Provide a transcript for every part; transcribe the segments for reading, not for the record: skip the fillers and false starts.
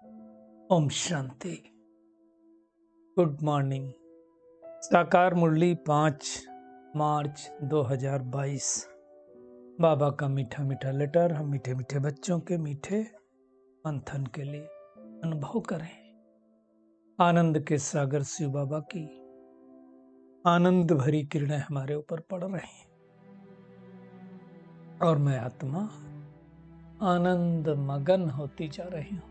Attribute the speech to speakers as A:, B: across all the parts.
A: Om Shanti. Good morning. साकार मुरली 5 मार्च 2022। बाबा का मीठा मीठा लेटर हम मीठे मीठे बच्चों के मीठे मंथन के लिए अनुभव करें। आनंद के सागर शिव बाबा की आनंद भरी किरणें हमारे ऊपर पड़ रही हैं और मैं आत्मा आनंद मगन होती जा रही हूं,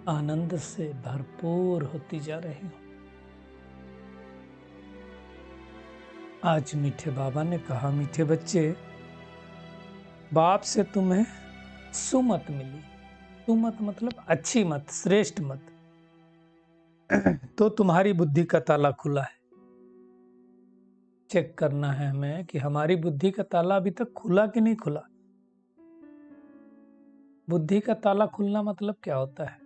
A: आनंद से भरपूर होती जा रही हूं। आज मीठे बाबा ने कहा, मीठे बच्चे, बाप से तुम्हें सुमत मिली। सुमत मतलब अच्छी मत, श्रेष्ठ मत। तो तुम्हारी बुद्धि का ताला खुला है। चेक करना है हमें कि हमारी बुद्धि का ताला अभी तक खुला कि नहीं खुला। बुद्धि का ताला खुलना मतलब क्या होता है?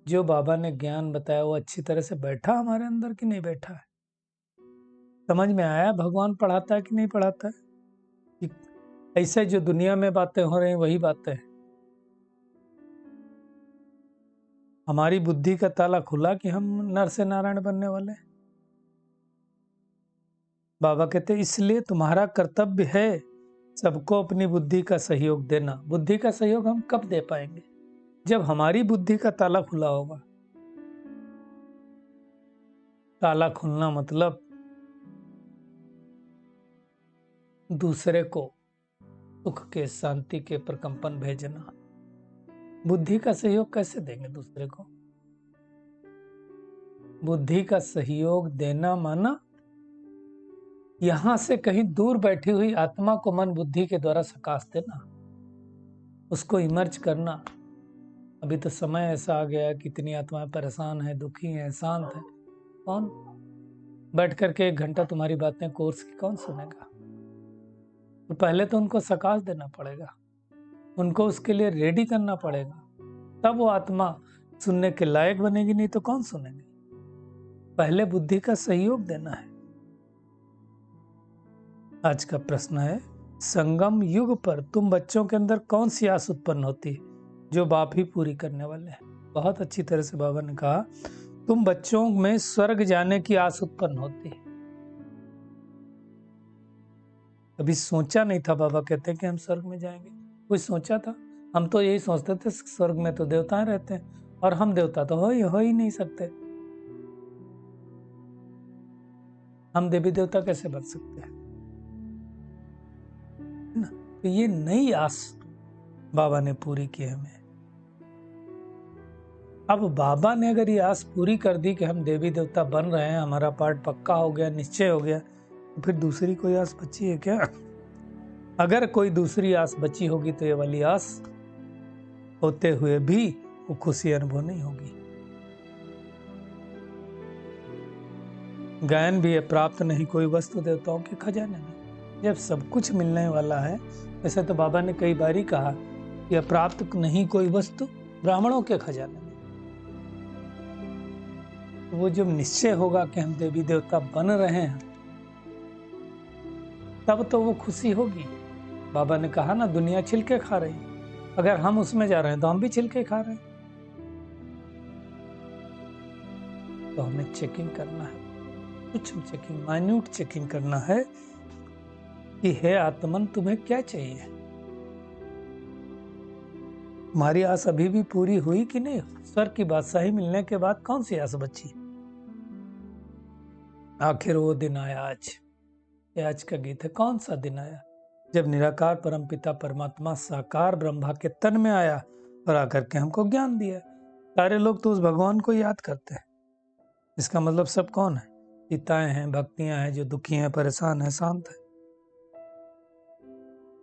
A: जो बाबा ने ज्ञान बताया वो अच्छी तरह से बैठा हमारे अंदर कि नहीं बैठा है? समझ में आया भगवान पढ़ाता है कि नहीं पढ़ाता है? कि ऐसे जो दुनिया में बातें हो रही हैं वही बातें हैं। हमारी बुद्धि का ताला खुला कि हम नर से नारायण बनने वाले हैं। बाबा कहते हैं इसलिए तुम्हारा कर्तव्य है सबको अपनी बुद्धि का सहयोग देना। बुद्धि का सहयोग हम कब दे पाएंगे? जब हमारी बुद्धि का ताला खुला होगा। ताला खुलना मतलब दूसरे को सुख के, शांति के प्रकंपन भेजना। बुद्धि का सहयोग कैसे देंगे दूसरे को? बुद्धि का सहयोग देना माना यहां से कहीं दूर बैठी हुई आत्मा को मन बुद्धि के द्वारा सकाश देना, उसको इमर्ज करना। अभी तो समय ऐसा आ गया कि कितनी आत्माएं परेशान है, दुखी है, शांत है। कौन बैठ करके 1 घंटा तुम्हारी बातें कोर्स की कौन सुनेगा? तो पहले तो उनको सकाश देना पड़ेगा, उनको उसके लिए रेडी करना पड़ेगा, तब वो आत्मा सुनने के लायक बनेगी। नहीं तो कौन सुनेगी? पहले बुद्धि का सहयोग देना है। आज का प्रश्न है, संगम युग पर तुम बच्चों के अंदर कौन सी आस उत्पन्न होती है जो बाप ही पूरी करने वाले हैं? बहुत अच्छी तरह से बाबा ने कहा, तुम बच्चों में स्वर्ग जाने की आस उत्पन्न होती है। कभी सोचा नहीं था, बाबा कहते हैं कि हम स्वर्ग में जाएंगे। कोई सोचा था? हम तो यही सोचते थे स्वर्ग में तो देवताएं रहते हैं और हम देवता तो हो ही नहीं सकते। हम देवी देवता कैसे बन सकते हैं? तो ये नई आस बाबा ने पूरी की हमें। अब बाबा ने अगर ये आस पूरी कर दी कि हम देवी देवता बन रहे हैं, हमारा पार्ट पक्का हो गया, निश्चय हो गया, तो फिर दूसरी कोई आस बची है क्या? अगर कोई दूसरी आस बची होगी तो ये वाली आस होते हुए भी वो खुशी अनुभव नहीं होगी। गायन भी है, प्राप्त नहीं कोई वस्तु देवताओं के खजाने में। जब सब कुछ मिलने वाला है, वैसे तो बाबा ने कई बार ही कहा कि प्राप्त नहीं कोई वस्तु ब्राह्मणों के खजाने में। वो जब निश्चय होगा कि हम देवी देवता बन रहे हैं, तब तो वो खुशी होगी। बाबा ने कहा ना, दुनिया छिलके खा रही है, अगर हम उसमें जा रहे हैं तो हम भी छिलके खा रहे हैं। तो हमें चेकिंग करना है, सूक्ष्म चेकिंग, माइन्यूट चेकिंग करना है कि हे आत्मन, तुम्हें क्या चाहिए? तुम्हारी आस अभी भी पूरी हुई कि नहीं? स्वर्ग की बादशाही मिलने के बाद कौन सी आस बची? आखिर वो दिन आया आज। ये आज का गीत है। कौन सा दिन आया? जब निराकार परमपिता परमात्मा साकार ब्रह्मा के तन में आया और आकर के हमको ज्ञान दिया। सारे लोग तो उस भगवान को याद करते हैं। इसका मतलब सब कौन है? पिताएं हैं, भक्तियां हैं, जो दुखी हैं, परेशान हैं, शांत हैं।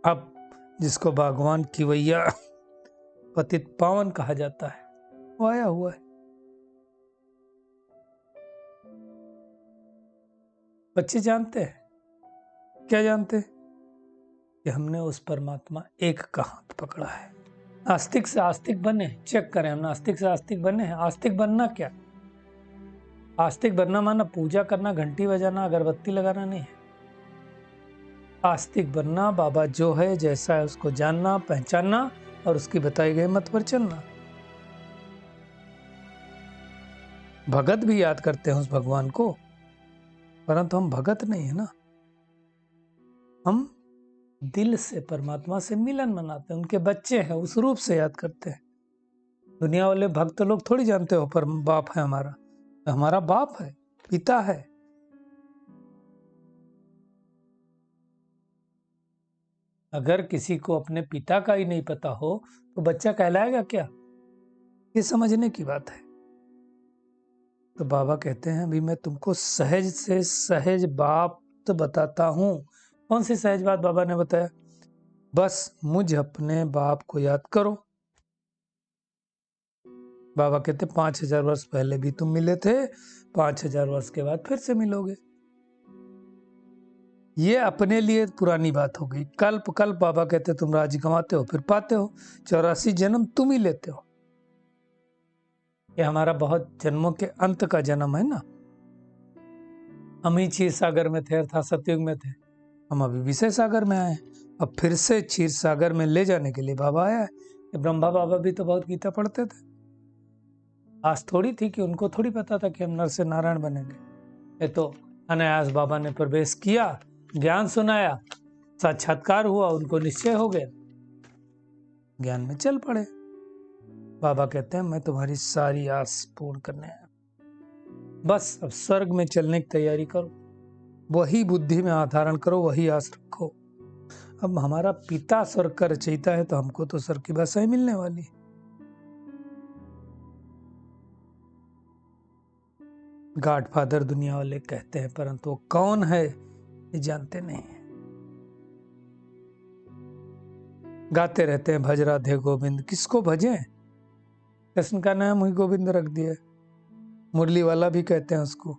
A: अब जिसको भगवान की वैया पतित पावन कहा जाता है, वो आया हुआ है। बच्चे जानते हैं क्या? जानते हैं कि हमने उस परमात्मा एक का हाथ पकड़ा है। आस्तिक से आस्तिक बने, चेक करें, हम नास्तिक से आस्तिक बने हैं। आस्तिक बनना क्या? आस्तिक बनना माना पूजा करना, घंटी बजाना, अगरबत्ती लगाना नहीं है। आस्तिक बनना बाबा जो है, जैसा है, उसको जानना, पहचानना और उसकी बताई गई मत पर चलना। भगत भी याद करते हैं उस भगवान को, परंतु हम भगत नहीं है ना, हम दिल से परमात्मा से मिलन मनाते हैं, उनके बच्चे हैं, उस रूप से याद करते हैं। दुनिया वाले भक्त लोग थोड़ी जानते हो पर बाप है हमारा, हमारा बाप है, पिता है। अगर किसी को अपने पिता का ही नहीं पता हो तो बच्चा कहलाएगा क्या? ये समझने की बात है। तो बाबा कहते हैं अभी मैं तुमको सहज से सहज बात बताता हूं। कौन सी सहज बात बाबा ने बताया? बस मुझ अपने बाप को याद करो। बाबा कहते 5000 वर्ष पहले भी तुम मिले थे, 5000 वर्ष के बाद फिर से मिलोगे। ये अपने लिए पुरानी बात हो गई। कल्प कल्प बाबा कहते तुम राज्य कमाते हो फिर पाते हो, 84 जन्म तुम ही लेते हो। ये हमारा बहुत जन्मों के अंत का जन्म है ना। हम ही क्षीर सागर में थे अर्थात सतयुग में थे, हम अभी विषय सागर में आए, अब फिर से क्षीर सागर में ले जाने के लिए बाबा आया है। ब्रह्मा बाबा भी तो बहुत गीता पढ़ते थे। आज थोड़ी थी कि उनको थोड़ी पता था कि हम नर से नारायण बनेंगे। ये तो अनायास बाबा ने प्रवेश किया, ज्ञान सुनाया, साक्षात्कार हुआ, उनको निश्चय हो गया, ज्ञान में चल पड़े। बाबा कहते हैं मैं तुम्हारी सारी आस पूर्ण करने आया, बस अब स्वर्ग में चलने की तैयारी करो, वही बुद्धि में आधारण करो, वही आस रखो। अब हमारा पिता स्वर्ग का रचयिता है तो हमको तो स्वर्ग की भाषा ही मिलने वाली। गॉड फादर दुनिया वाले कहते हैं, परंतु वो कौन है ये जानते नहीं है। गाते रहते हैं भज राधे गोविंद, किसको भजें? कृष्ण का नाम ही गोविंद रख दिया। मुरली वाला भी कहते हैं उसको,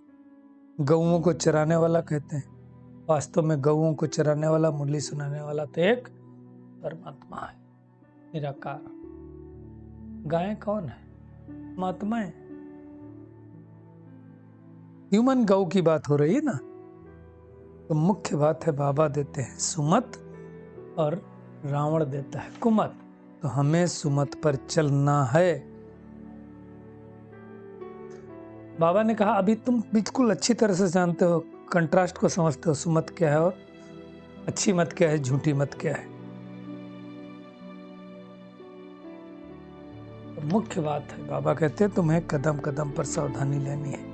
A: गऊओं को चराने वाला कहते हैं। वास्तव में गऊओं को चराने वाला, मुरली सुनाने वाला तो एक परमात्मा है, निराकार। गायें कौन है? परमात्मा है। ह्यूमन गौ की बात हो रही है ना, तो मुख्य बात है बाबा देते हैं सुमत और रावण देता है कुमत। तो हमें सुमत पर चलना है। बाबा ने कहा अभी तुम बिल्कुल अच्छी तरह से जानते हो, कंट्रास्ट को समझते हो, सुमत क्या है और अच्छी मत क्या है, झूठी मत क्या है। तो मुख्य बात है बाबा कहते हैं तुम्हें कदम कदम पर सावधानी लेनी है।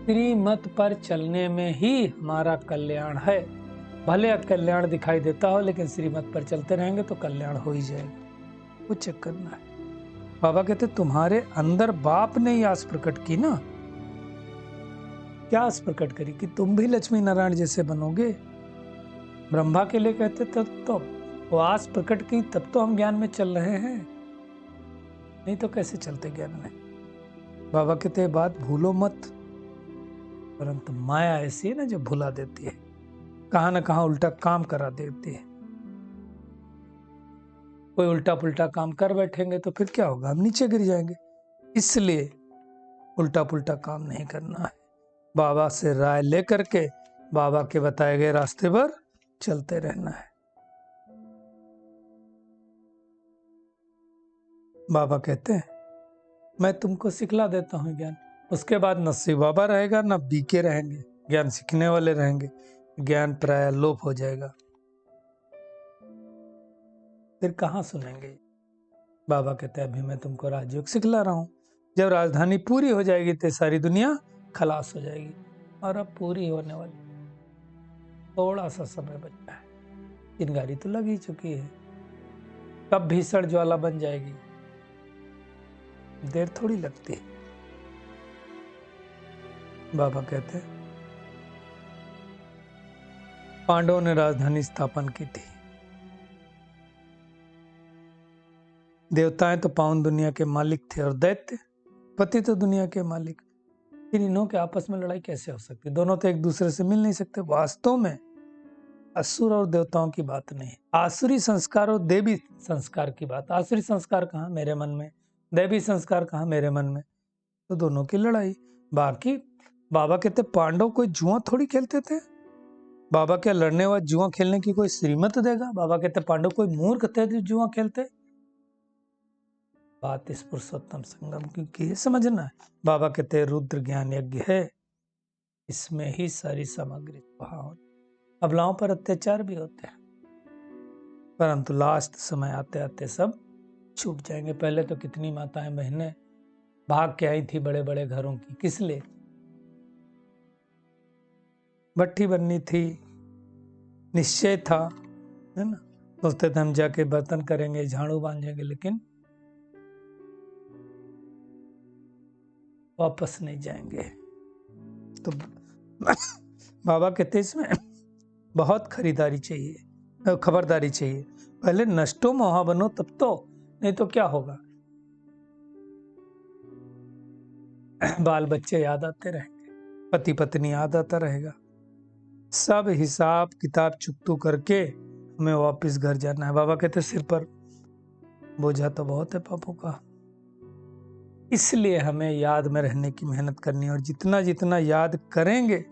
A: श्रीमत पर चलने में ही हमारा कल्याण है। भले कल्याण दिखाई देता हो लेकिन श्रीमत पर चलते रहेंगे तो कल्याण हो ही जाएगा। कुछ चेक करना है। बाबा कहते तुम्हारे अंदर बाप ने ही आस प्रकट की ना। क्या आस प्रकट करी? कि तुम भी लक्ष्मी नारायण जैसे बनोगे। ब्रह्मा के लिए कहते तब तो वो आस प्रकट की, तब तो हम ज्ञान में चल रहे हैं, नहीं तो कैसे चलते ज्ञान में। बाबा कहते बात भूलो मत, परंतु माया ऐसी है ना जो भुला देती है, कहां ना कहां उल्टा काम करा देती है। कोई उल्टा पुल्टा काम कर बैठेंगे तो फिर क्या होगा? हम नीचे गिर जाएंगे। इसलिए उल्टा पुल्टा काम नहीं करना है। बाबा से राय लेकर के बाबा के बताए गए रास्ते पर चलते रहना है। बाबा कहते हैं मैं तुमको सिखला देता हूं ज्ञान, उसके बाद न शिव बाबा रहेगा न बीके रहेंगे, ज्ञान सीखने वाले रहेंगे, ज्ञान प्राय लोप हो जाएगा। फिर कहां सुनेंगे? बाबा कहते हैं अभी मैं तुमको राजयोग सिखला रहा हूं, जब राजधानी पूरी हो जाएगी तो सारी दुनिया खलास हो जाएगी। और अब पूरी होने वाली, थोड़ा सा समय बचा है। चिंगारी तो लग ही चुकी है, कब भीषण ज्वाला बन जाएगी, देर थोड़ी लगती है। बाबा कहते हैं पांडवों ने राजधानी स्थापन की थी। देवताएं तो पावन दुनिया के मालिक थे और दैत्य पति तो दुनिया के मालिक। फिर इन्हों के आपस में लड़ाई कैसे हो सकती? दोनों तो एक दूसरे से मिल नहीं सकते। वास्तव में असुर और देवताओं की बात नहीं, आसुरी संस्कार और देवी संस्कार की बात। आसुरी संस्कार कहाँ? मेरे मन में। देवी संस्कार कहाँ? मेरे मन में। तो दोनों की लड़ाई। बाकी बाबा कहते पांडव कोई जुआ थोड़ी खेलते थे। बाबा क्या लड़ने व जुआ खेलने की कोई श्रीमत देगा? बाबा कहते पांडव कोई मूर्ख थे जो जुआ खेलते? बात इस पुरुषोत्तम संगम की ये समझना है। बाबा कहते हैं रुद्र ज्ञान यज्ञ है, इसमें ही सारी सामग्री हो। अबलाओं पर अत्याचार भी होते हैं, परंतु लास्ट समय आते आते सब छूट जाएंगे। पहले तो कितनी माताएं बहनें भाग के आई थी बड़े बड़े घरों की, किस लिए? भट्टी बननी थी, निश्चय था, है ना, सोचते थे हम जाके बर्तन करेंगे, झाड़ू बांधेंगे, लेकिन वापस नहीं जाएंगे। तो बाबा कहते इसमें बहुत खरीदारी चाहिए, खबरदारी चाहिए। पहले नष्टो मोहा बनो तब तो, नहीं तो क्या होगा? बाल बच्चे याद आते रहेंगे, पति पत्नी याद आता रहेगा, सब हिसाब किताब चुकतू करके हमें वापस घर जाना है। बाबा कहते सिर पर बोझा तो बहुत है पापों का, इसलिए हमें याद में रहने की मेहनत करनी है। और जितना जितना याद करेंगे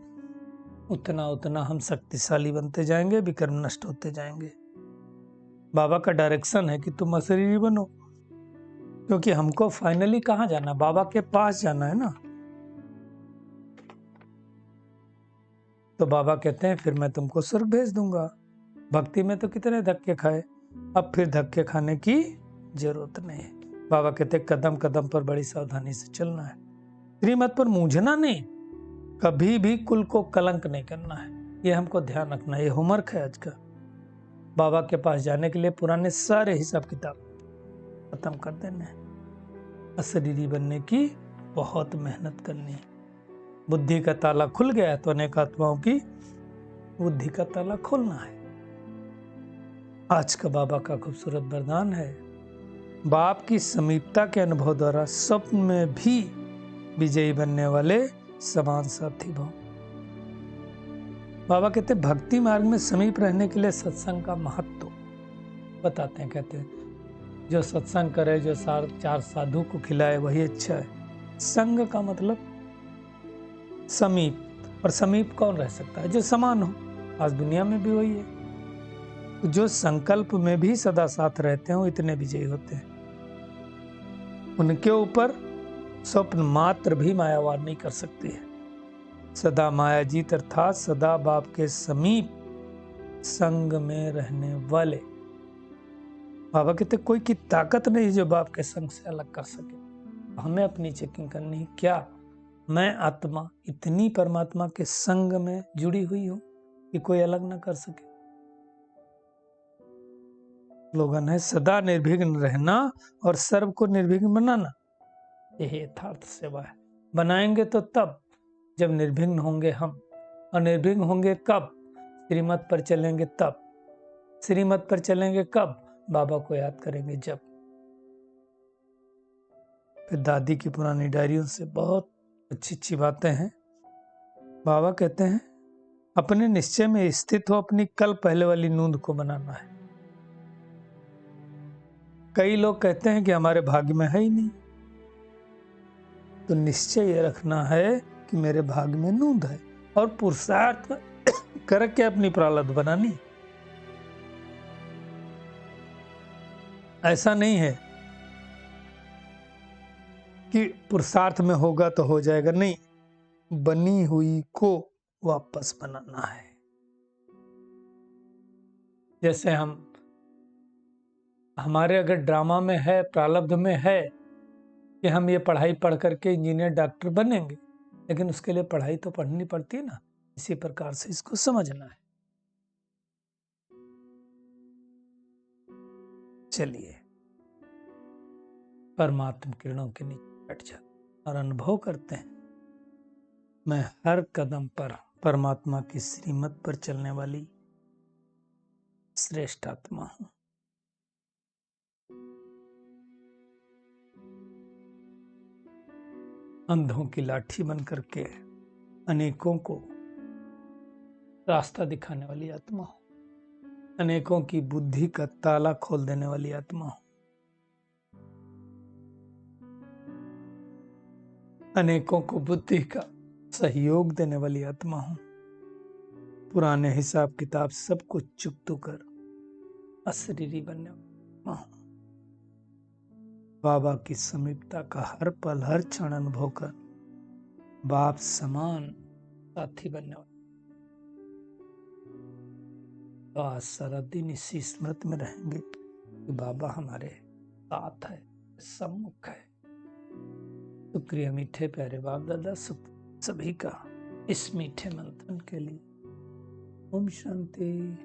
A: उतना उतना हम शक्तिशाली बनते जाएंगे, विकर्म नष्ट होते जाएंगे। बाबा का डायरेक्शन है कि तुम अशरीरी बनो, क्योंकि हमको फाइनली कहाँ जाना? बाबा के पास जाना है ना। तो बाबा कहते हैं फिर मैं तुमको स्वर्ग भेज दूंगा। भक्ति में तो कितने धक्के खाए, अब फिर धक्के खाने की जरूरत नहीं है। बाबा कहते कदम कदम पर बड़ी सावधानी से चलना है, श्रीमत पर मूझना नहीं, कभी भी कुल को कलंक नहीं करना है, ये हमको ध्यान रखना है। ये होमवर्क है आज का। बाबा के पास जाने के लिए पुराने सारे हिसाब किताब खत्म कर देने, अशरीरी बनने की बहुत मेहनत करनी है। बुद्धि का ताला खुल गया है तो अनेक आत्माओं की बुद्धि का ताला खोलना है। आज का बाबा का खूबसूरत वरदान है, बाप की समीपता के अनुभव द्वारा स्वप्न में भी विजयी बनने वाले समान साथी भाव। बाबा कहते भक्ति मार्ग में समीप रहने के लिए सत्संग का महत्व बताते हैं। कहते हैं जो सत्संग करे, जो चार साधु को खिलाए, वही अच्छा है। संग का मतलब समीप, और समीप कौन रह सकता है? जो समान हो। आज दुनिया में भी वही है, जो संकल्प में भी सदा साथ रहते हो, इतने विजयी होते हैं। उनके ऊपर स्वप्न मात्र भी मायावार नहीं कर सकती है। सदा मायाजीत अर्थात सदा बाप के समीप संग में रहने वाले। बाबा कहते कोई की ताकत नहीं जो बाप के संग से अलग कर सके। हमें अपनी चेकिंग करनी है, क्या मैं आत्मा इतनी परमात्मा के संग में जुड़ी हुई हूं कि कोई अलग ना कर सके? स्लोगन है सदा निर्विघ्न रहना और सर्व को निर्विघ्न बनाना, यही यथार्थ सेवा है। बनाएंगे तो तब जब निर्विघ्न होंगे हम, और निर्विघ्न होंगे कब? श्रीमत पर चलेंगे तब। श्रीमत पर चलेंगे कब? बाबा को याद करेंगे जब। फिर दादी की पुरानी डायरियों से बहुत अच्छी अच्छी बातें हैं। बाबा कहते हैं अपने निश्चय में स्थित हो, अपनी कल पहले वाली नींद को बनाना है। कई लोग कहते हैं कि हमारे भाग्य में है ही नहीं, तो निश्चय ये रखना है कि मेरे भाग्य में नींद है, और पुरुषार्थ करके अपनी प्रारब्ध बनानी। ऐसा नहीं है कि पुरुषार्थ में होगा तो हो जाएगा, नहीं, बनी हुई को वापस बनाना है। जैसे हमारे अगर ड्रामा में है, प्रारब्ध में है कि हम ये पढ़ाई पढ़ करके इंजीनियर डॉक्टर बनेंगे, लेकिन उसके लिए पढ़ाई तो पढ़नी पड़ती है ना। इसी प्रकार से इसको समझना है। चलिए परमात्मा किरणों के नीचे बैठ जाते और अनुभव करते हैं, मैं हर कदम पर परमात्मा की श्रीमत पर चलने वाली श्रेष्ठ आत्मा हूं। अंधों की लाठी बन करके अनेकों को रास्ता दिखाने वाली आत्मा हूं। अनेकों की बुद्धि का ताला खोल देने वाली आत्मा हूं। अनेकों को बुद्धि का सहयोग देने वाली आत्मा हूं। पुराने हिसाब किताब सब कुछ चुकतू कर अशरीरी बनने वाली आत्मा हूं। बाबा की समीपता का हर पल हर क्षण अनुभव कर बाप समान साथी बनने वाला। तो आज सारा दिन इसी स्मृति में रहेंगे कि बाबा हमारे साथ है, सम्मुख है। शुक्रिया मीठे प्यारे बाप दादा सभी का इस मीठे मंथन के लिए। ओम शांति।